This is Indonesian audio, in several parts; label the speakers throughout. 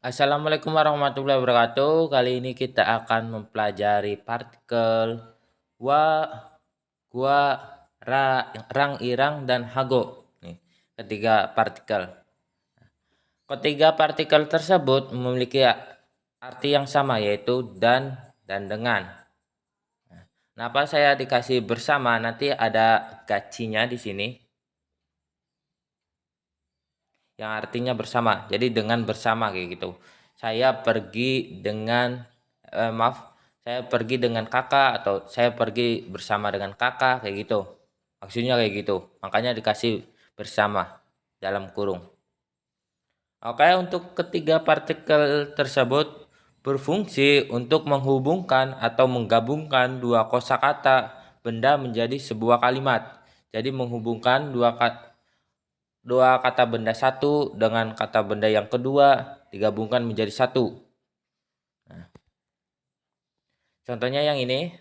Speaker 1: Assalamualaikum warahmatullahi wabarakatuh. Kali ini kita akan mempelajari partikel wa, gua, rang, irang, dan hago. Nih, ketiga partikel. Ketiga partikel tersebut memiliki arti yang sama, yaitu dan dengan. Kenapa saya dikasih bersama? Nanti ada gacinya di sini yang artinya bersama. Jadi dengan bersama kayak gitu. Saya pergi dengan saya pergi dengan kakak atau saya pergi bersama dengan kakak kayak gitu. Maksudnya kayak gitu. Makanya dikasih bersama dalam kurung. Oke, untuk ketiga partikel tersebut berfungsi untuk menghubungkan atau menggabungkan dua kosakata benda menjadi sebuah kalimat. Jadi menghubungkan dua kata benda satu dengan kata benda yang kedua digabungkan menjadi satu. Nah, contohnya yang ini,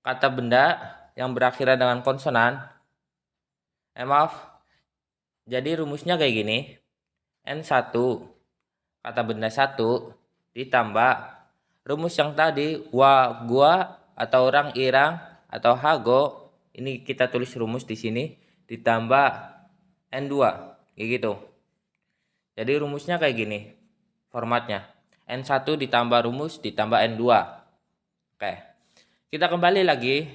Speaker 1: kata benda yang berakhiran dengan konsonan. Maaf, jadi rumusnya kayak gini. N1, kata benda satu, ditambah rumus yang tadi, wa, gua, atau orang, irang, atau hago. Ini kita tulis rumus di sini, ditambah N2, kayak gitu. Jadi rumusnya kayak gini formatnya. N1 ditambah rumus ditambah N2. Oke. Kita kembali lagi.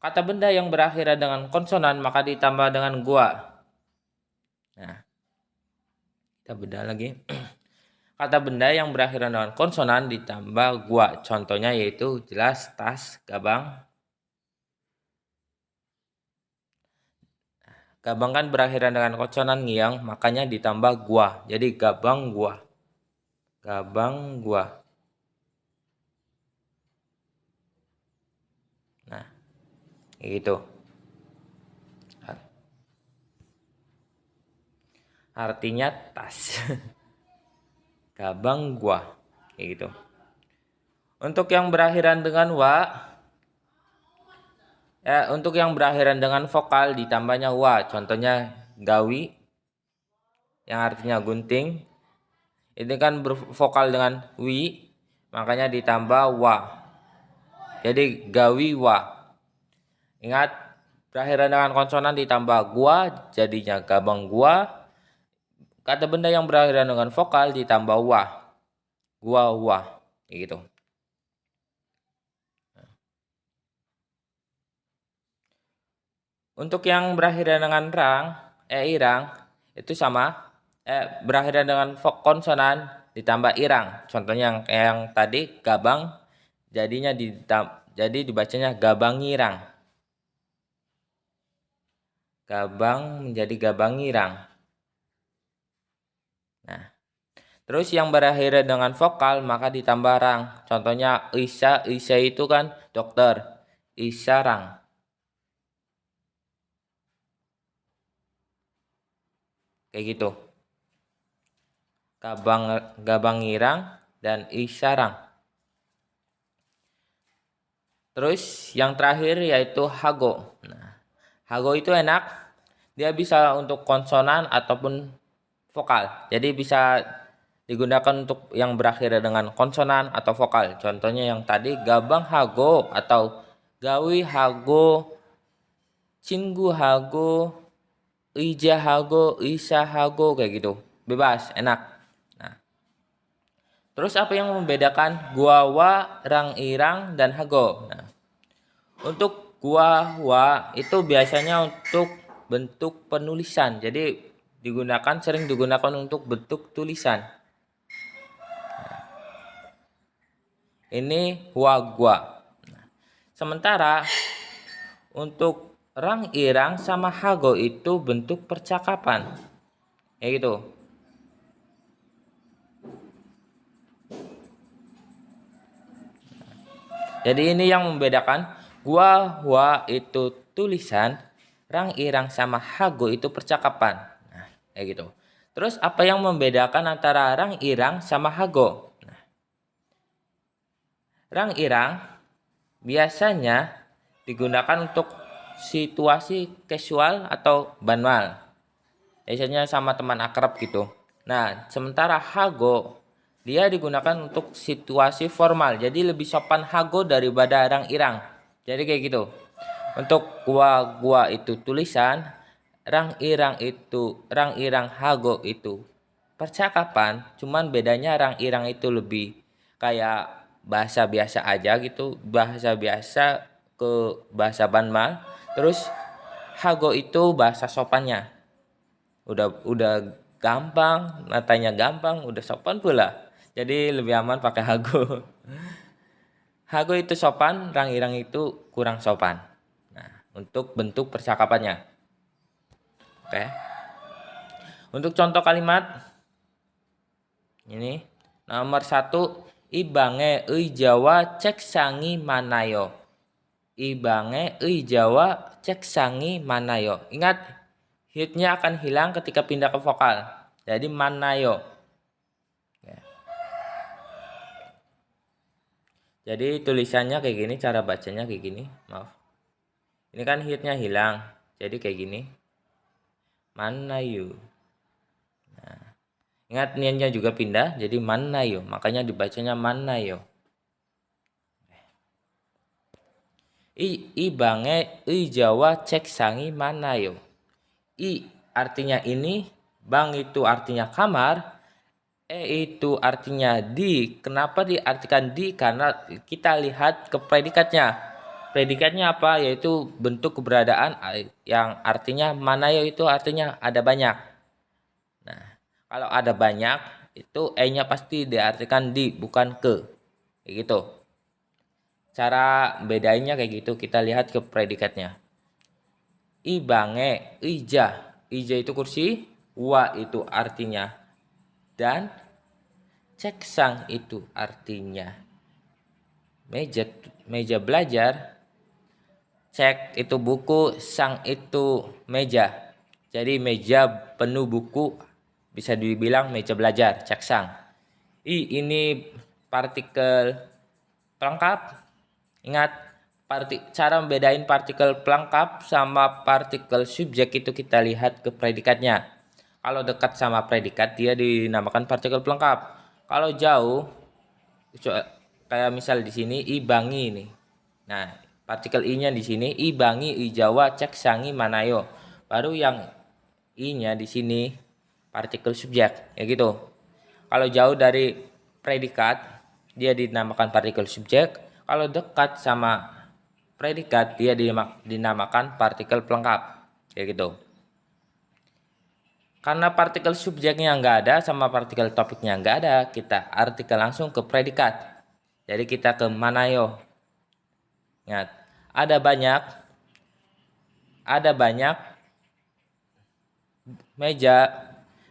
Speaker 1: Kata benda yang berakhiran dengan konsonan maka ditambah dengan gua. Nah, kita beda lagi. Kata benda yang berakhiran dengan konsonan ditambah gua. Contohnya yaitu jelas, tas, gabang. Gabang kan berakhiran dengan konsonan ngiang, makanya ditambah gua. Jadi gabang gua. Gabang gua. Nah, kayak gitu. Artinya tas. Gabang gua. Kayak gitu. Untuk yang berakhiran dengan untuk yang berakhiran dengan vokal ditambahnya wa. Contohnya gawi yang artinya gunting. Ini kan bervokal dengan wi, makanya ditambah wa. Jadi gawi wa. Ingat, berakhiran dengan konsonan ditambah gua, jadinya gabang gua. Kata benda yang berakhiran dengan vokal ditambah wa. Gua wa. Gitu. Untuk yang berakhiran dengan irang, itu sama. Berakhiran dengan konsonan ditambah irang. Contohnya yang tadi gabang, jadi dibacanya gabang irang. Gabang menjadi gabang irang. Nah, terus yang berakhiran dengan vokal maka ditambah rang. Contohnya Isa itu kan dokter. Isarang. Kayak gitu. Gabang irang dan isarang. Terus yang terakhir yaitu hago. Nah, hago itu enak. Dia bisa untuk konsonan ataupun vokal. Jadi bisa digunakan untuk yang berakhir dengan konsonan atau vokal. Contohnya yang tadi gabang hago atau gawi hago, cinggu hago, ija hago, isa hago kayak gitu. Bebas, enak. Nah, terus apa yang membedakan guawa, rang irang, dan hago? Nah, untuk guawa itu biasanya untuk bentuk penulisan. Jadi sering digunakan untuk bentuk tulisan. Ini gua. Sementara untuk rang irang sama hago itu bentuk percakapan. Ya gitu. Jadi ini yang membedakan gua itu tulisan, rang irang sama hago itu percakapan. Nah, kayak gitu. Terus apa yang membedakan antara rang irang sama hago? Nah, rang irang biasanya digunakan untuk situasi casual atau banal. Biasanya sama teman akrab gitu. Nah, sementara hago dia digunakan untuk situasi formal. Jadi lebih sopan hago daripada rang irang. Jadi kayak gitu. Untuk gua itu tulisan, rang irang hago itu percakapan. Cuman bedanya rang irang itu lebih kayak bahasa biasa aja gitu, bahasa biasa ke bahasa Banmal. Terus hago itu bahasa sopannya. Udah gampang, natanya gampang, udah sopan pula. Jadi lebih aman pakai hago. Hago itu sopan, rang irang itu kurang sopan. Nah, untuk bentuk percakapannya. Oke. Untuk contoh kalimat ini nomor 1, ibange euy Jawa cek sangi manayo. Ibange euy Jawa cek sangi manayo. Ingat, hitnya akan hilang ketika pindah ke vokal. Jadi manayo. Ya. Jadi tulisannya kayak gini, cara bacanya kayak gini. Maaf. Ini kan hitnya hilang. Jadi kayak gini. Manayo. Ingat niannya juga pindah jadi manayo, makanya dibacanya manayo. I bange i Jawa cek sangi manayo. I artinya ini, bang itu artinya kamar, itu artinya di. Kenapa diartikan di? Karena kita lihat ke predikatnya. Predikatnya apa? Yaitu bentuk keberadaan yang artinya manayo itu artinya ada banyak. Nah, kalau ada banyak itu e-nya pasti diartikan di, bukan ke. Kayak gitu. Cara bedainnya kayak gitu, kita lihat ke predikatnya. Ibange, ija. Ija itu kursi, wa itu artinya dan, ceksang itu artinya meja belajar, cek itu buku, sang itu meja. Jadi meja penuh buku, bisa dibilang meja belajar, ceksang. Ini partikel pelengkap. Ingat, cara membedain partikel pelengkap sama partikel subjek itu kita lihat ke predikatnya. Kalau dekat sama predikat dia dinamakan partikel pelengkap. Kalau jauh, kayak misal di sini ibangi ini. Nah, partikel i-nya di sini ibangi, i Jawa, cek sangi manayo. Baru yang i-nya di sini partikel subjek, ya gitu. Kalau jauh dari predikat dia dinamakan partikel subjek. Kalau dekat sama predikat dia dinamakan partikel pelengkap, kayak gitu. Karena partikel subjeknya nggak ada sama partikel topiknya nggak ada, kita artikel langsung ke predikat. Jadi kita ke manayo. Ingat, ada banyak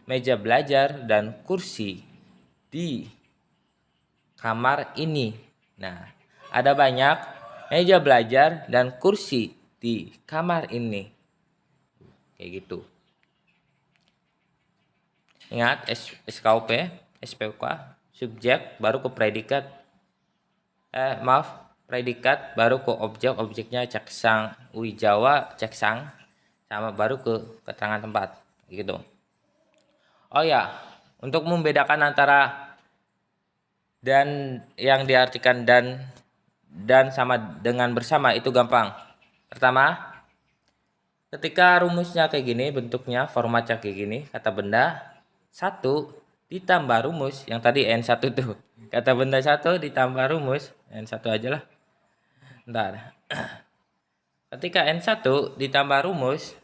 Speaker 1: meja belajar dan kursi di kamar ini. Nah, ada banyak meja belajar dan kursi di kamar ini. Kayak gitu. Ingat, SKUP, SPK, subjek baru ke predikat. Predikat baru ke objek, objeknya ceksang, Jawa ceksang, sama baru ke keterangan tempat. Gitu. Oh ya, untuk membedakan antara dan yang diartikan dan sama dengan bersama itu gampang. Pertama, ketika rumusnya kayak gini, bentuknya formatnya kayak gini, kata benda 1 ditambah rumus yang tadi N1 tuh. Kata benda 1 ditambah rumus N1 aja lah. Ntar. Ketika N1 ditambah rumus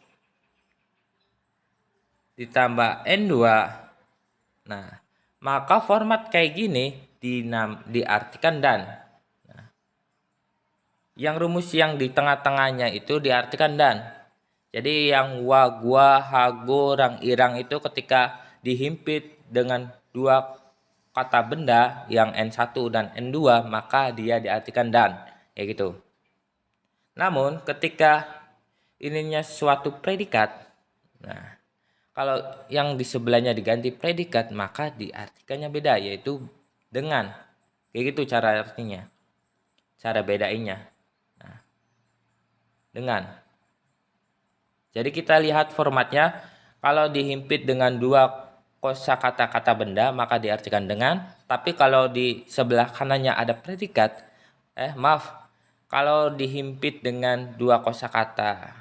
Speaker 1: ditambah N2. Nah, maka format kayak gini diartikan dan. Nah, yang rumus yang di tengah-tengahnya itu diartikan dan. Jadi yang wa, gua, hago, rang, irang itu ketika dihimpit dengan dua kata benda yang N1 dan N2 maka dia diartikan dan. Ya gitu. Namun ketika ininya suatu predikat, nah kalau yang di sebelahnya diganti predikat maka diartikannya beda, yaitu dengan. Kayak gitu cara artinya. Cara bedainnya. Nah, dengan. Jadi kita lihat formatnya, kalau dihimpit dengan dua kosakata kata benda maka diartikan dengan. Tapi kalau di sebelah kanannya ada predikat, kalau dihimpit dengan dua kosakata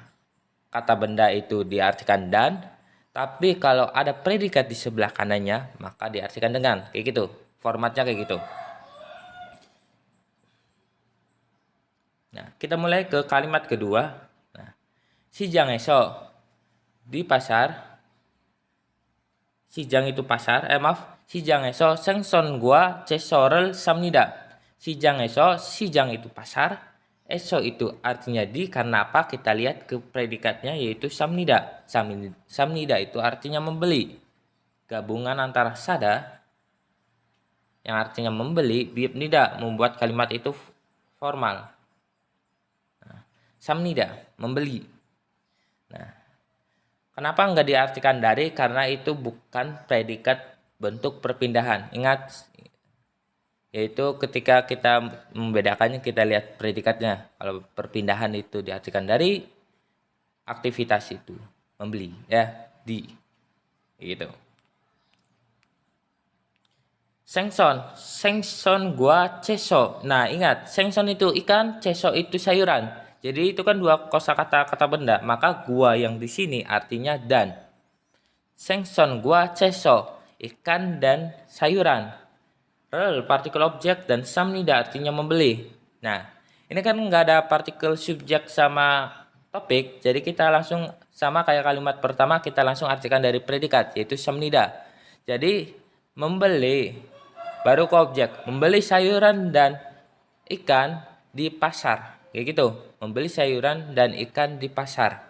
Speaker 1: kata benda itu diartikan dan. Tapi kalau ada predikat di sebelah kanannya maka diartikan dengan. Kayak gitu. Formatnya kayak gitu. Nah, kita mulai ke kalimat kedua. Nah, 시장에서 di pasar. 시장 itu pasar. 시장에서 생선과 채소를 삽니다. 시장에서 시장 itu pasar. Eso itu artinya di, karena apa? Kita lihat ke predikatnya yaitu samnida. Samnida itu artinya membeli. Gabungan antara sada yang artinya membeli, biibnida membuat kalimat itu formal. Nah, samnida membeli. Nah, kenapa enggak diartikan dari? Karena itu bukan predikat bentuk perpindahan. Ingat, yaitu ketika kita membedakannya kita lihat predikatnya. Kalau perpindahan itu diartikan dari, aktivitas itu membeli, ya, di, gitu. Sengson gua ceso. Nah, ingat, sengson itu ikan, ceso itu sayuran. Jadi itu kan dua kosakata kata benda, maka gua yang di sini artinya dan. Sengson gua ceso, ikan dan sayuran. Rel partikel objek dan samnida artinya membeli. Nah, ini kan nggak ada partikel subjek sama topik, jadi kita langsung sama kayak kalimat pertama, kita langsung artikan dari predikat yaitu samnida. Jadi membeli baru ke objek, membeli sayuran dan ikan di pasar, kayak gitu. Membeli sayuran dan ikan di pasar.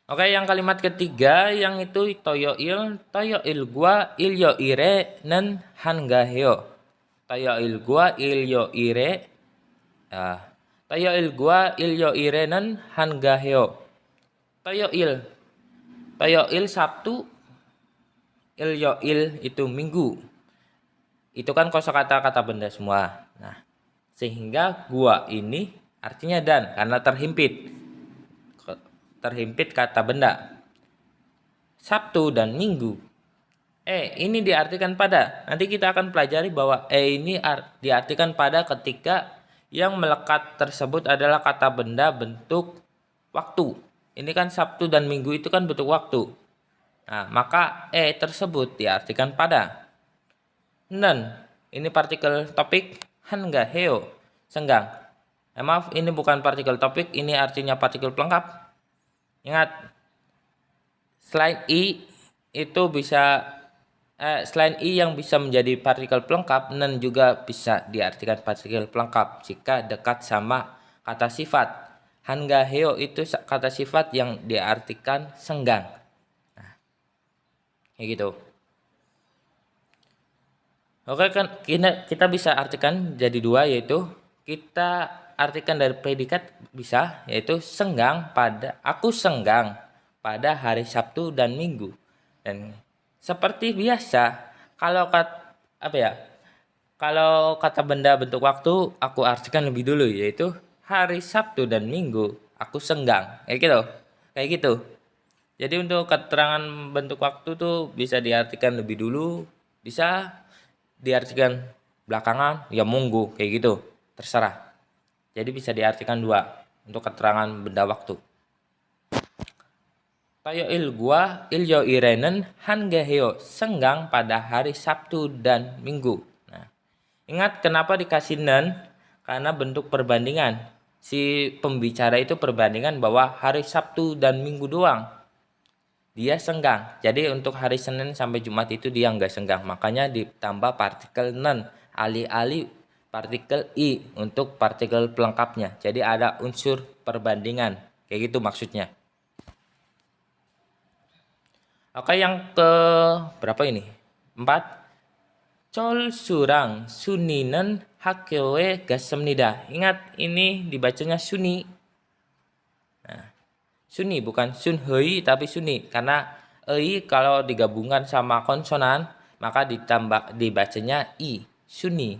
Speaker 1: Oke, yang kalimat ketiga yang itu toyoil gua ilyo ire nen hangahyo. Toyoil gua ilyo ire toyoil gua ilyo ire nen hangahyo. Toyoil Sabtu, ilyoil itu Minggu. Itu kan kosakata kata benda semua. Nah, sehingga gua ini artinya dan karena terhimpit kata benda. Sabtu dan Minggu. Ini diartikan pada. Nanti kita akan pelajari bahwa ini diartikan pada ketika yang melekat tersebut adalah kata benda bentuk waktu. Ini kan Sabtu dan Minggu itu kan bentuk waktu. Nah, maka tersebut diartikan pada. Nen, ini partikel topik. Hangaheo, senggang. Maaf, ini bukan partikel topik, ini artinya partikel pelengkap. Ingat, selain i itu bisa selain i yang bisa menjadi partikel pelengkap, nen juga bisa diartikan partikel pelengkap jika dekat sama kata sifat. Hangaheo itu kata sifat yang diartikan senggang. Nah, kayak gitu. Oke, kan kita bisa artikan jadi dua, yaitu kita artikan dari predikat bisa, yaitu aku senggang pada hari Sabtu dan Minggu. Dan seperti biasa, kalau kata benda bentuk waktu aku artikan lebih dulu, yaitu hari Sabtu dan Minggu aku senggang. Kayak gitu. Jadi untuk keterangan bentuk waktu tuh bisa diartikan lebih dulu, bisa diartikan belakangan, ya munggu, kayak gitu. Terserah. Jadi bisa diartikan dua untuk keterangan benda waktu. Toyoil gua ilyo irenen hangaheo, senggang pada hari Sabtu dan Minggu. Nah, ingat kenapa dikasih nen? Karena bentuk perbandingan. Si pembicara itu perbandingan bahwa hari Sabtu dan Minggu doang dia senggang. Jadi untuk hari Senin sampai Jumat itu dia nggak senggang. Makanya ditambah partikel nen alih-alih partikel i untuk partikel pelengkapnya. Jadi ada unsur perbandingan. Kayak gitu maksudnya. Oke, yang ke berapa ini? 4. Col surang suninen hakewe gasemnida. Ingat, ini dibacanya suni. Nah, suni bukan sunhei tapi suni, karena ei kalau digabungkan sama konsonan maka dibacanya i, suni.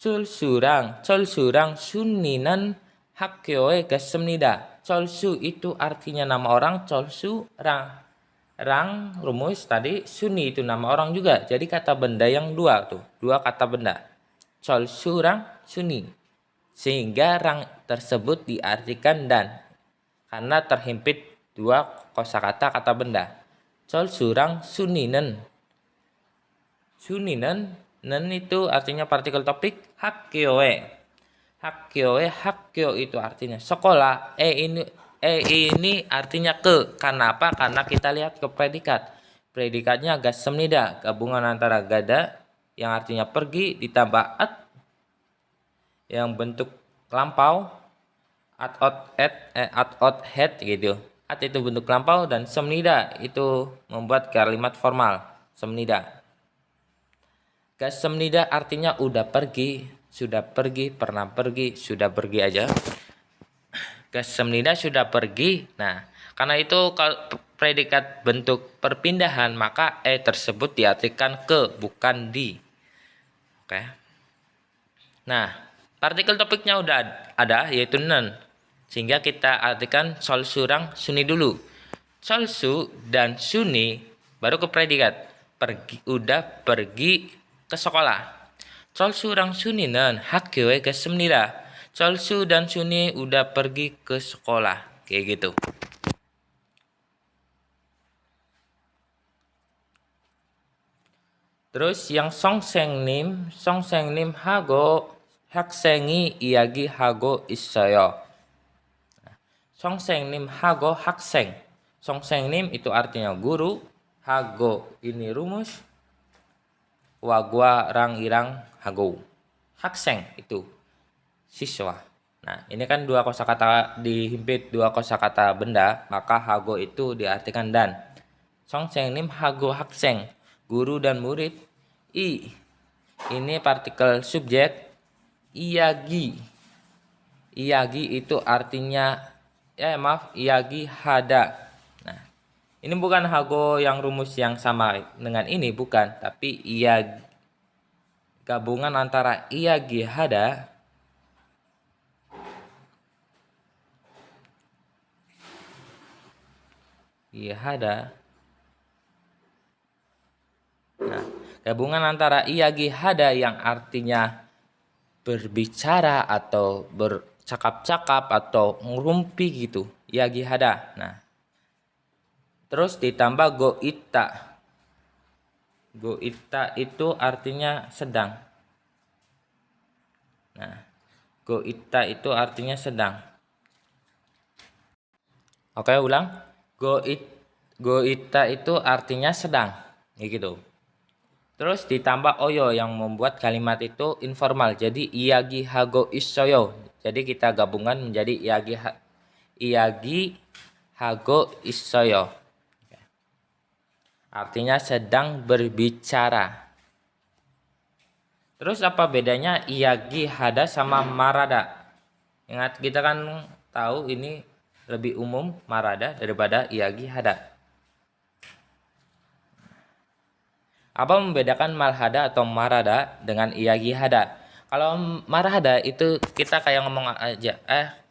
Speaker 1: Col surang suninan hakewe gasemnida. Cholsu itu artinya nama orang, cholsu rang rumus tadi, suni itu nama orang juga. Jadi kata benda yang dua tuh, dua kata benda. Cholsu rang suni. Sehingga rang tersebut diartikan dan karena terhimpit dua kosakata kata benda. Cholsu rang suninen. Suninen, nen itu artinya partikel topik, hakkyoe. Hakkyo itu artinya sekolah. Ini artinya ke. Karena apa? Karena kita lihat ke predikat. Predikatnya gasemnida, gabungan antara gada yang artinya pergi ditambah at yang bentuk lampau, at head gitu. At itu bentuk lampau dan semnida itu membuat kalimat formal. Semnida. Gasemnida artinya udah pergi, sudah pergi, pernah pergi, sudah pergi aja. Gasemnida sudah pergi. Nah, karena itu kalau predikat bentuk perpindahan maka tersebut diartikan ke, bukan di. Oke. Nah, partikel topiknya udah ada yaitu nen. Sehingga kita artikan solsu rang suni dulu. Solsu dan suni baru ke predikat. Udah pergi ke sekolah. Solsu rang suninen hakyoe gasemnida. Solsu dan Suni udah pergi ke sekolah. Kayak gitu. Terus yang songsengnim hago haksengi iyagi hago issayo. Songsengnim hago hakseng. Songsengnim itu artinya guru, hago ini rumus, wagwa rang irang hago. Hakseng itu siswa. Nah, ini kan dua kosakata dihimpit dua kosakata benda, maka hago itu diartikan dan. Songsengnim hago hakseng, guru dan murid. Ini partikel subjek. Iyagi itu artinya iyagi hada. Nah, ini bukan hago yang rumus yang sama dengan ini, bukan, tapi gabungan antara iyagi hada Nah, gabungan antara iyagi hada yang artinya berbicara atau bercakap-cakap atau ngerumpi gitu, iyagi hada. Nah, terus ditambah goita. Goita itu artinya sedang. Nah, goita itu artinya sedang. Oke, ulang. Goita itu artinya sedang. Gitu. Terus ditambah oyo yang membuat kalimat itu informal. Jadi iyagi hago isoyo. Jadi kita gabungan menjadi iyagi hago isoyo. Artinya sedang berbicara. Terus apa bedanya iyagi hada sama marada? Ingat, kita kan tahu ini lebih umum marada daripada iyagi hada. Apa membedakan malhada atau marada dengan iyagi hada? Kalau marhada itu kita kayak ngomong aja,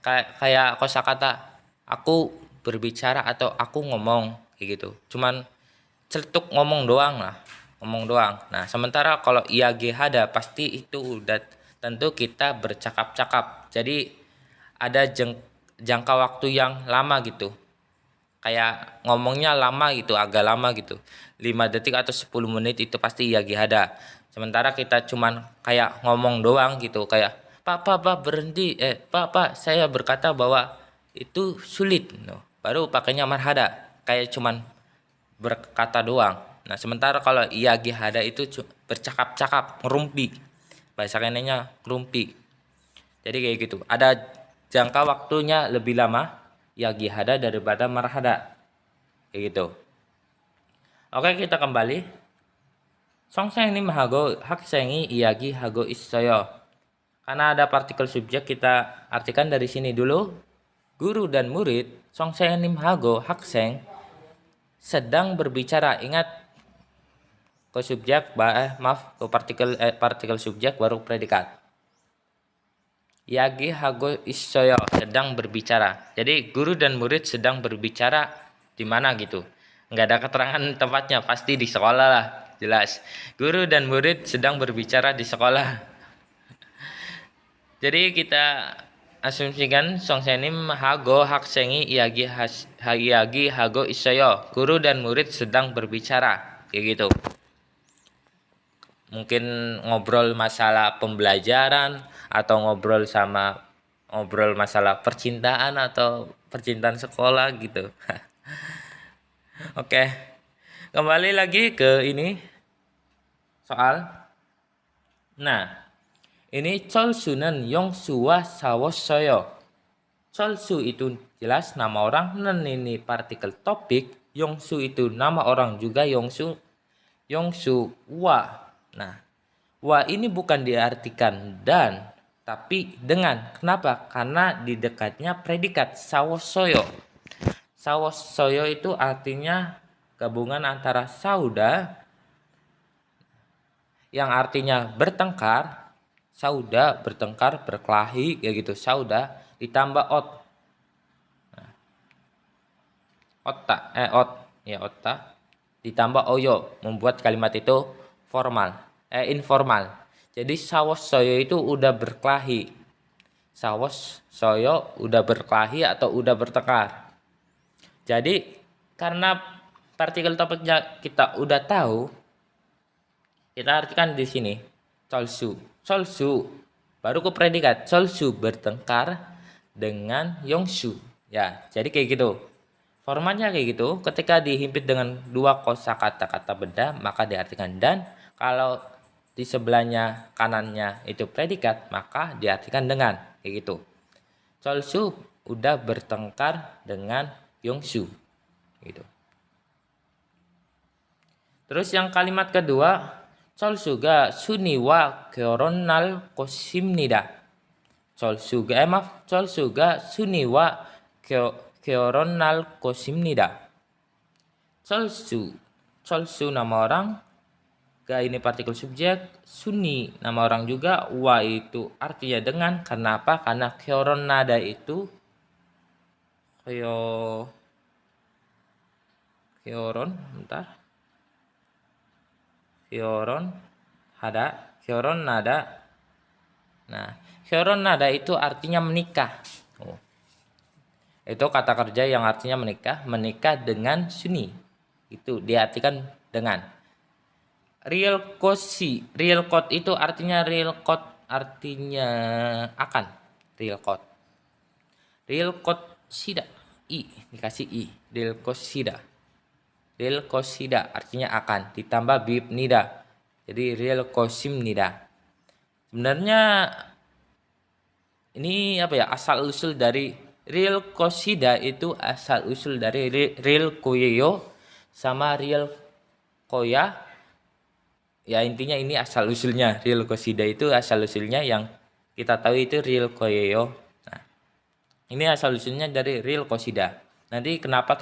Speaker 1: kayak kosakata aku berbicara atau aku ngomong kayak gitu. Cuman celetuk ngomong doang lah, ngomong doang. Nah, sementara kalau iyagi hada pasti itu udah tentu kita bercakap-cakap. Jadi ada jangka waktu yang lama gitu. Kayak ngomongnya lama gitu, agak lama gitu. 5 detik atau 10 menit itu pasti iyagi hada. Sementara kita cuman kayak ngomong doang gitu, kayak Pak berhenti, Pak saya berkata bahwa itu sulit. No. Baru pakainya marhada, kayak cuman berkata doang. Nah, sementara kalau iyagi hada itu bercakap-cakap, ngerumpi. Bahasa kenenya ngerumpi. Jadi kayak gitu. Ada jangka waktunya lebih lama iyagi hada daripada marhada. Kayak gitu. Oke, kita kembali. Songsengnim hago haksengi iyagi hago issoyo. Karena ada partikel subjek, kita artikan dari sini dulu. Guru dan murid songsengnim hago hakseng sedang berbicara. Ingat, ke subjek ke partikel subjek baru predikat. Yagi hago isoyo sedang berbicara. Jadi guru dan murid sedang berbicara di mana gitu. Nggak ada keterangan tempatnya, pasti di sekolah lah, jelas. Guru dan murid sedang berbicara di sekolah. Jadi kita asumsikan songsenim hago haksengi yagi hago isoyo. Guru dan murid sedang berbicara, kayak gitu. Mungkin ngobrol masalah pembelajaran atau ngobrol masalah percintaan atau percintaan sekolah gitu. Oke. Kembali lagi ke ini soal. Nah, ini Cholsunen Yongsuwa Sawosoyo. Cholsu itu jelas nama orang, nen ini partikel topik, Yongsu itu nama orang juga, Yongsu wa. Nah, wa ini bukan diartikan dan, tapi dengan. Kenapa? Karena di dekatnya predikat sawosoyo. Sawosoyo itu artinya gabungan antara sauda yang artinya bertengkar, sauda bertengkar, berkelahi, kayak gitu, sauda ditambah otta ditambah oyo membuat kalimat itu informal. Jadi sawos soyo itu udah berkelahi. Sawos soyo udah berkelahi atau udah bertengkar. Jadi karena partikel topiknya kita udah tahu, kita artikan di sini Cholsu baru ke predikat. Cholsu bertengkar dengan Yongsu. Ya, jadi kayak gitu. Formatnya kayak gitu, ketika dihimpit dengan dua kosakata kata benda, maka diartikan dan. Kalau di sebelahnya kanannya itu predikat, maka diartikan dengan, kayak gitu. Cholsu udah bertengkar dengan Yongsu, gitu. Terus yang kalimat kedua, Cholsu가 순이와 결혼할 것입니다. Cholsu가 순이와 결혼할 것입니다. Cholsu nama orang, ga ini partikel subjek, suni nama orang juga, wa itu artinya dengan. Karena apa? Karena kyoron nada itu kyoron nada. Nah, kyoron nada itu artinya menikah. Itu kata kerja yang artinya menikah dengan suni. Itu diartikan dengan. Real code itu artinya akan. Real code sida dikasih i. Real code artinya akan ditambah bib nida. Jadi real kosim nida. Sebenarnya ini asal usul dari real kosida itu asal usul dari real koyeyo sama real koya. Ya intinya ini asal usulnya. Real kosida itu asal usulnya, yang kita tahu itu real koyeyo. Nah, ini asal usulnya dari real kosida. Nanti kenapa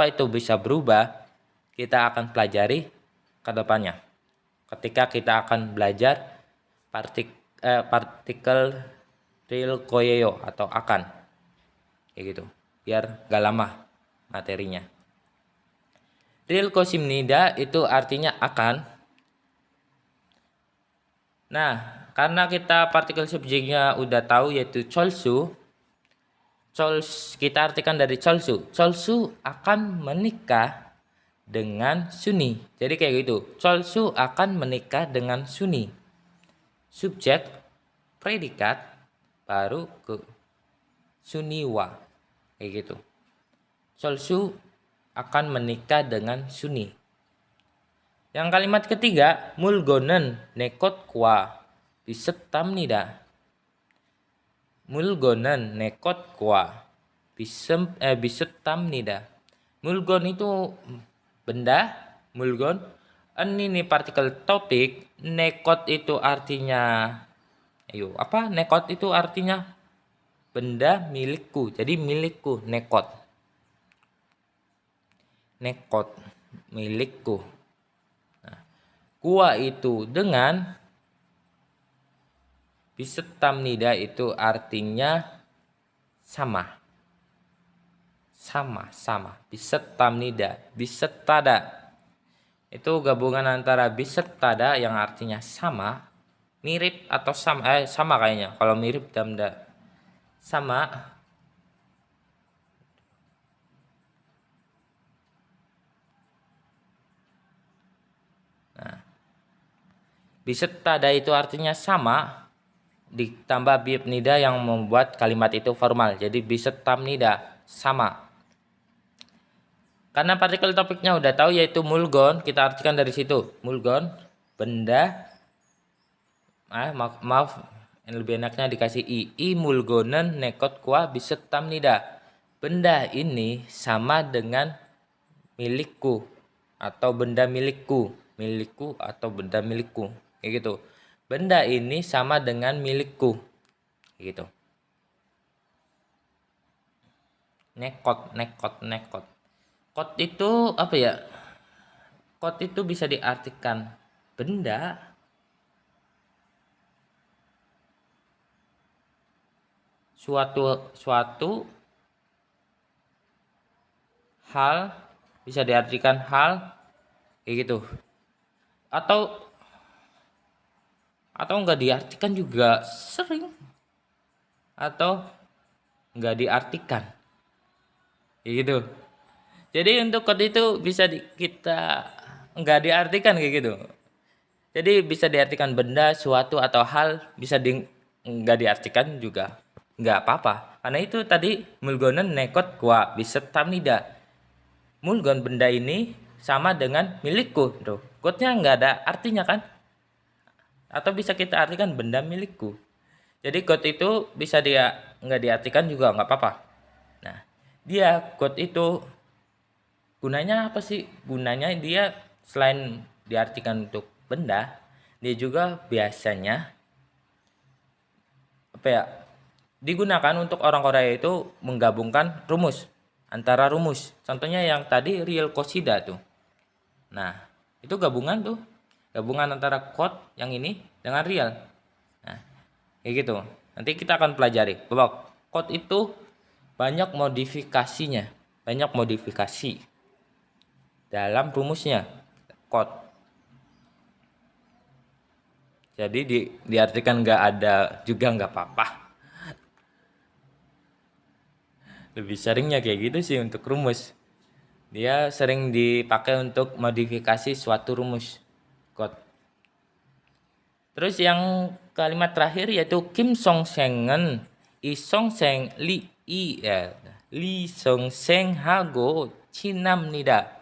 Speaker 1: itu bisa berubah, kita akan pelajari ke depannya. Ketika kita akan belajar partikel real koyeyo atau akan, kayak gitu, biar gak lama materinya. Real kosimnida itu artinya akan. Nah, karena kita partikel subjeknya udah tahu yaitu cholsu, kita artikan dari cholsu akan menikah dengan suni. Jadi kayak gitu, cholsu akan menikah dengan suni. Subjek, predikat, baru ke suniwa, kayak gitu. Cholsu akan menikah dengan suni. Yang kalimat ketiga, mulgonen nekot kwa bisetamnida. Mulgonen nekot kwa bisetamnida. Mulgon itu benda, mulgon. Ini partikel topik. Nekot itu artinya nekot itu artinya benda milikku. Jadi milikku, nekot milikku. Nah, kuwa itu dengan, Bisetamnida itu artinya sama. Sama. Bisetamnida, bisetada. Itu gabungan antara bisetada yang artinya sama, mirip atau sama kayaknya. Kalau mirip damda sama. Nah, bisetada itu artinya sama ditambah bibnida yang membuat kalimat itu formal. Jadi bisetamnida sama. Karena partikel topiknya udah tahu yaitu mulgon, kita artikan dari situ. Mulgon, benda. Maaf, lebih enaknya dikasih i mulgonen nekot kwa bisetamnida. Benda ini sama dengan milikku atau benda milikku atau benda milikku, kayak gitu. Benda ini sama dengan milikku, kayak gitu. Nekot. Kot itu apa ya? Kot itu bisa diartikan benda, suatu hal, bisa diartikan hal, kayak gitu. Atau enggak diartikan juga sering. Atau enggak diartikan, kayak gitu. Jadi untuk kot itu bisa kita enggak diartikan kayak gitu. Jadi bisa diartikan benda, suatu atau hal, bisa enggak diartikan juga enggak apa-apa. Karena itu tadi mulgonen nekot kwa bisetamnida. Mulgon benda ini sama dengan milikku. Tuh, kotnya enggak ada artinya kan? Atau bisa kita artikan benda milikku. Jadi kot itu bisa dia enggak diartikan juga enggak apa-apa. Nah, kot itu gunanya apa sih? Gunanya dia selain diartikan untuk benda, dia juga biasanya digunakan untuk orang Korea itu menggabungkan rumus antara rumus. Contohnya yang tadi real qasida tuh. Nah, itu gabungan antara quote yang ini dengan real. Nah, kayak gitu. Nanti kita akan pelajari bahwa quote itu banyak modifikasinya, banyak modifikasi dalam rumusnya quote. Jadi diartikan nggak ada juga nggak apa-apa. Lebih seringnya kayak gitu sih untuk rumus. Dia sering dipakai untuk modifikasi suatu rumus quote. Terus yang kalimat terakhir yaitu Kim Song Sengen I Song Seng Li Song Seng hago 친합니다.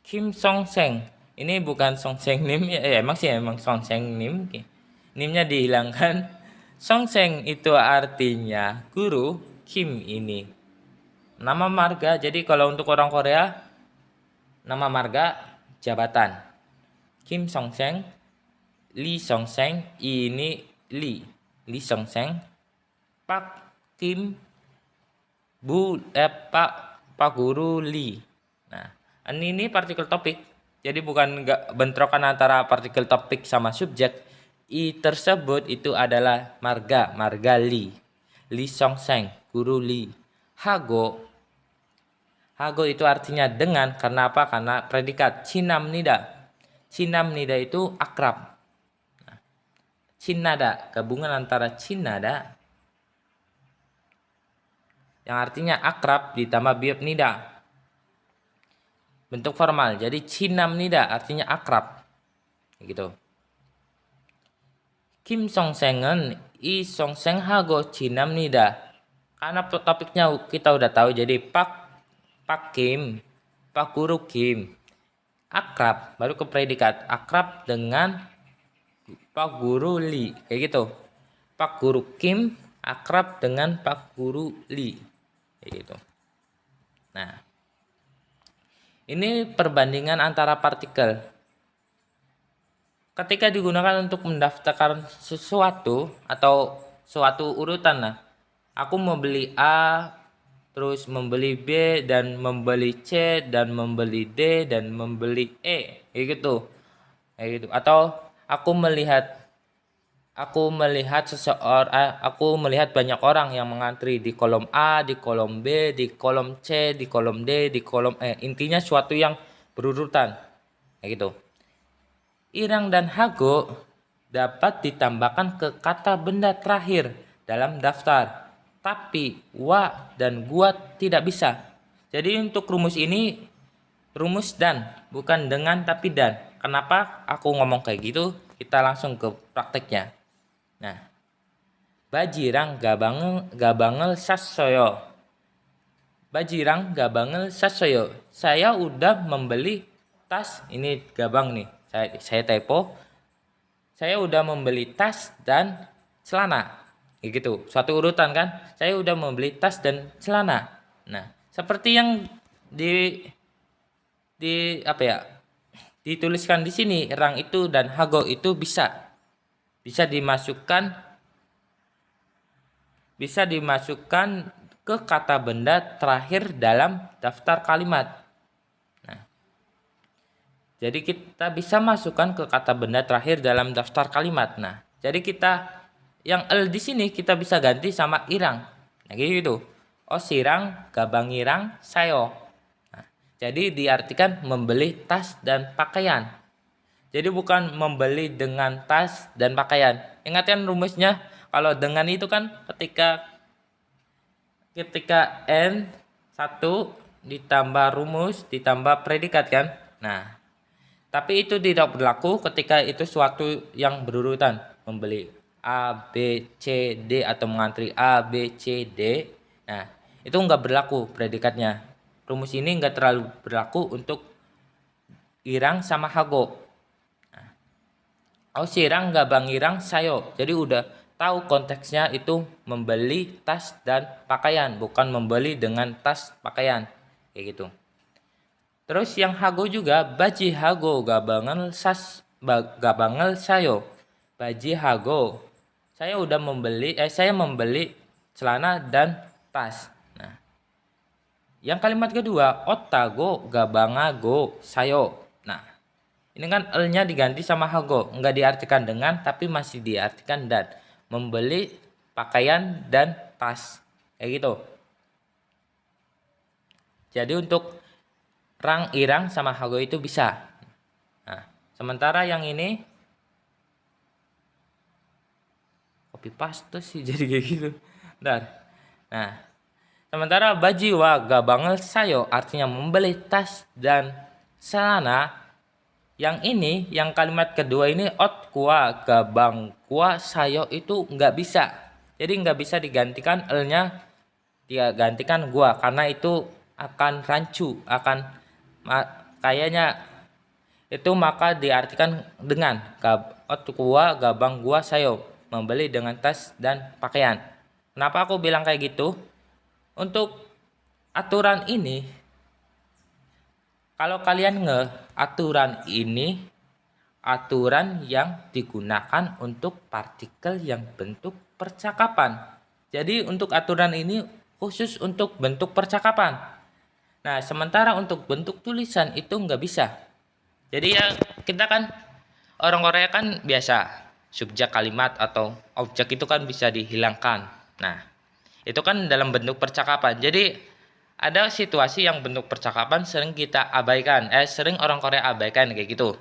Speaker 1: Kim Song Seng. Ini bukan Song Seng Nim ya, emang Song Seng Nim. Nimnya dihilangkan. Song Seng itu artinya guru, Kim ini nama marga. Jadi kalau untuk orang Korea nama marga jabatan. Kim Song Seng, Lee Song Seng, ini Lee Song Seng, Pak Kim, Pak Guru Lee. Nah, ini partikel topik. Jadi bukan bentrokan antara partikel topik sama subjek. I tersebut itu adalah marga Lee. Lee Song Seng, Guru Lee. Hago itu artinya dengan, karena apa? Karena predikat Cinamnida. Cinamnida itu akrab. Cinnada, gabungan antara cinnada yang artinya akrab ditambah biopnida. Bentuk formal. Jadi cinamnida artinya akrab. Gitu. Kim Song Sengen I Song Seng hago cinamnida. Karena topiknya kita udah tahu, jadi Pak Kim, Pak Guru Kim akrab, baru ke predikat akrab dengan Pak Guru Lee, kayak gitu. Pak Guru Kim akrab dengan Pak Guru Lee, kayak gitu. Nah, ini perbandingan antara partikel. Ketika digunakan untuk mendaftarkan sesuatu atau suatu urutan lah. Aku membeli A, terus membeli B, dan membeli C, dan membeli D, dan membeli E, kayak gitu. Atau aku melihat aku melihat banyak orang yang mengantri di kolom A, di kolom B, di kolom C, di kolom D, di kolom E. Intinya suatu yang berurutan. Kayak gitu. Irang dan hago dapat ditambahkan ke kata benda terakhir dalam daftar. Tapi wa dan gua tidak bisa. Jadi untuk rumus ini rumus dan, bukan dengan tapi dan. Kenapa aku ngomong kayak gitu? Kita langsung ke prakteknya. Nah, Bajirang gabangel sasoyo. Bajirang gabangel sasoyo. Saya udah membeli tas, ini gabang nih. Saya typo. Saya udah membeli tas dan celana. Kayak gitu. Suatu urutan kan? Saya udah membeli tas dan celana. Nah, seperti yang di apa ya? Dituliskan di sini, rang itu dan hago itu bisa dimasukkan ke kata benda terakhir dalam daftar kalimat. Nah, jadi kita bisa masukkan ke kata benda terakhir dalam daftar kalimat. Nah, jadi kita yang el di sini kita bisa ganti sama irang. Nah, gitu. Oh, sirang, gabangirang, sayo. Nah, jadi diartikan membeli tas dan pakaian. Jadi bukan membeli dengan tas dan pakaian. Ingatkan rumusnya, kalau dengan itu kan ketika n satu ditambah rumus ditambah predikat kan. Nah, tapi itu tidak berlaku ketika itu suatu yang berurutan, membeli A, B, C, D atau mengantri A, B, C, D. Nah, itu enggak berlaku predikatnya. Rumus ini enggak terlalu berlaku untuk irang sama hago. Oh, sirang gabangirang sayo. Jadi udah tahu konteksnya itu membeli tas dan pakaian, bukan membeli dengan tas pakaian. Kayak gitu. Terus yang hago juga baji hago gabangel sayo. Baji hago. Saya membeli celana dan tas. Nah, yang kalimat kedua otago gabangago sayo. Nah, ini kan L-nya diganti sama hago, enggak diartikan dengan tapi masih diartikan dan. Membeli pakaian dan tas. Kayak gitu. Jadi untuk rang, irang sama hago itu bisa. Nah, sementara yang ini copy paste sih jadi kayak gitu. Bentar. Nah, sementara bajiwa gabangel sayo artinya membeli tas dan celana. Yang ini, yang kalimat kedua ini ot kuah gabang kuah sayo itu nggak bisa. Jadi nggak bisa digantikan l-nya, dia gantikan gua karena itu akan rancu, kayaknya itu maka diartikan dengan ot kuah gabang gua sayo, membeli dengan tas dan pakaian. Kenapa aku bilang kayak gitu? Untuk aturan ini, kalau kalian aturan ini aturan yang digunakan untuk partikel yang bentuk percakapan. Jadi untuk aturan ini khusus untuk bentuk percakapan. Nah, sementara untuk bentuk tulisan itu nggak bisa. Jadi ya kita kan orang Korea kan biasa subjek kalimat atau objek itu kan bisa dihilangkan. Nah, itu kan dalam bentuk percakapan. Jadi ada situasi yang bentuk percakapan sering kita abaikan, sering orang Korea abaikan kayak gitu.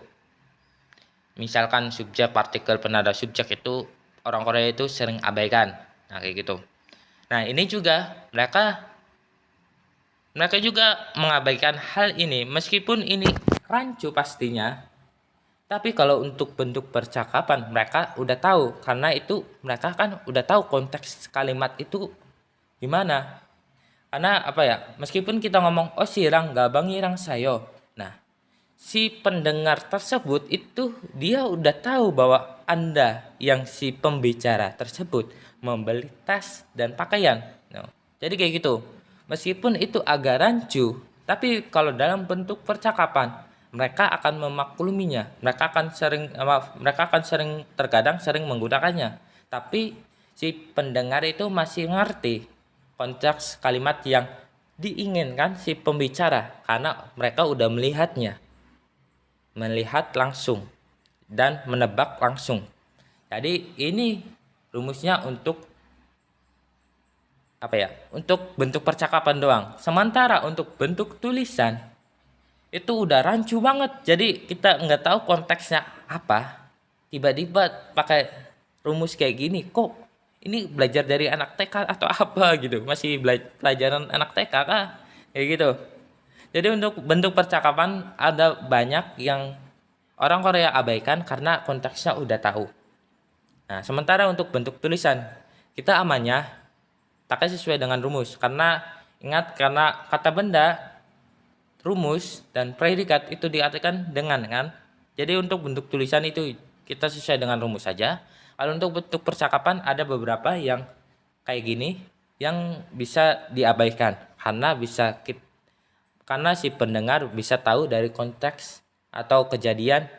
Speaker 1: Misalkan subjek, partikel, penanda subjek itu orang Korea itu sering abaikan. Nah, kayak gitu. Nah, ini juga mereka juga mengabaikan hal ini meskipun ini rancu pastinya. Tapi kalau untuk bentuk percakapan mereka udah tahu karena itu mereka kan udah tahu konteks kalimat itu gimana. Karena apa ya, meskipun kita ngomong oh sirang gabangirang sayo. Nah, si pendengar tersebut itu dia udah tahu bahwa Anda yang si pembicara tersebut membeli tas dan pakaian. Nah, jadi kayak gitu. Meskipun itu agak rancu, tapi kalau dalam bentuk percakapan mereka akan memakluminya. Mereka akan terkadang sering menggunakannya. Tapi si pendengar itu masih ngerti konteks kalimat yang diinginkan si pembicara karena mereka udah melihat langsung dan menebak langsung. Jadi ini rumusnya untuk apa ya? Untuk bentuk percakapan doang. Sementara untuk bentuk tulisan itu udah rancu banget. Jadi kita nggak tahu konteksnya apa. Tiba-tiba pakai rumus kayak gini. Kok ini belajar dari anak TK atau apa gitu? Masih pelajaran anak TK kah? Kayak gitu. Jadi untuk bentuk percakapan ada banyak yang orang Korea abaikan karena konteksnya udah tahu. Nah, sementara untuk bentuk tulisan, kita amannya pakai sesuai dengan rumus. Karena ingat, karena kata benda, rumus, dan predikat itu diartikan dengan kan. Jadi untuk bentuk tulisan itu kita sesuai dengan rumus saja. Kalau untuk bentuk percakapan ada beberapa yang kayak gini yang bisa diabaikan karena si pendengar bisa tahu dari konteks atau kejadian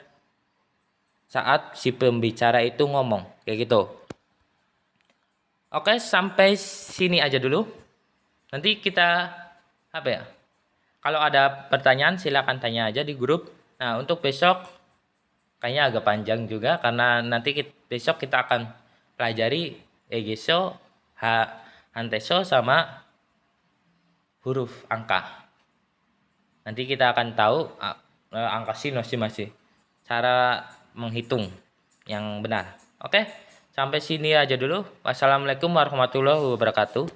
Speaker 1: saat si pembicara itu ngomong kayak gitu. Oke, sampai sini aja dulu. Nanti kita apa ya? Kalau ada pertanyaan silakan tanya aja di grup. Nah, untuk besok kayaknya agak panjang juga karena nanti besok kita akan pelajari egeso, hanteso sama huruf angka. Nanti kita akan tahu angka sinus masih cara menghitung yang benar. Oke, sampai sini aja dulu. Wassalamualaikum warahmatullahi wabarakatuh.